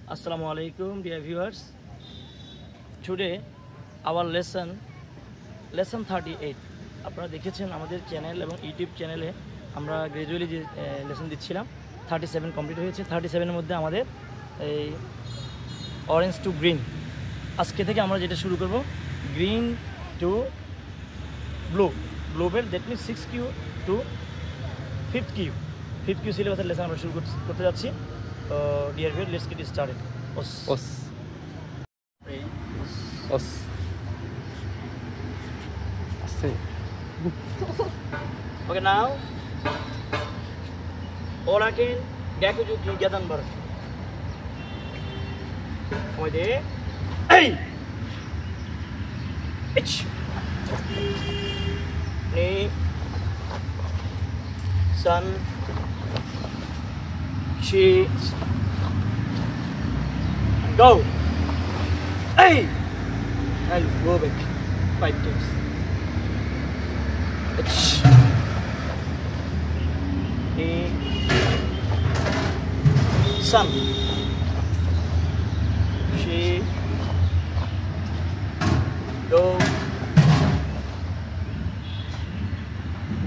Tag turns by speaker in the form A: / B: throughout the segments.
A: Assalamu alaikum, dear viewers. Today our lesson 38. আপনারা দেখেছেন আমাদের চ্যানেল এবং ইউটিউব চ্যানেলে আমরা গ্র্যাজুয়ালি যে লেসন দিচ্ছিলাম 37 কমপ্লিট হয়েছে। 37 এর মধ্যে আমাদের এই অরেঞ্জ টু গ্রিন, আজকে থেকে আমরা যেটা শুরু করব গ্রিন টু ব্লু, ব্লুবের that means 6Q to 5Q সিলেবাসের লেসন আমরা শুরু করতে যাচ্ছি। Dear viewers, let's get started. Okay, now Oraken Gakujuki Gadanberg. Oide Hey Ich Ni Sun She Go Hey and go back 5 times. Ich Ni Sun She Go.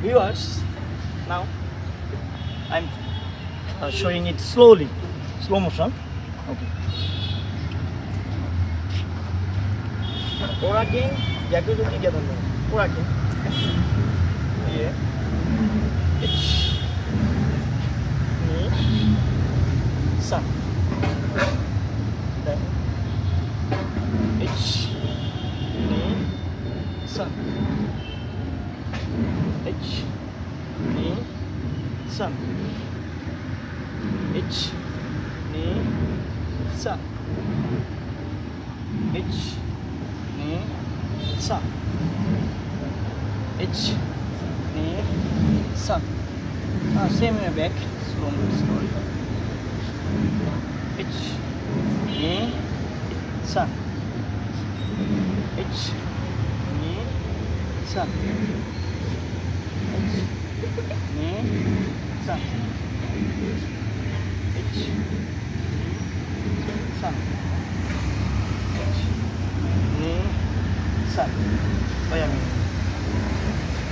A: Viewers, now I'm showing it slowly, slow motion. Okay. Oraken Gakujuki Gadanberg. Oraken. Here. Ich. Ni. Sun. Then. Ich. Ni. Sun. Ich. Ni. Sun. Ich. Ni. Sun. Ich. Ni. Sun. Ich. Ni. Sun. Same in the back. Slowly. Ich. Ni. Sun. Ich. Ni. Sun. Ich. Ni. Sun. Ich. Sun. Ni. Sun. By a minute.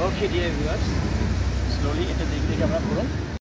A: Okay, dear viewers, slowly এটা দেখে আমরা করুন।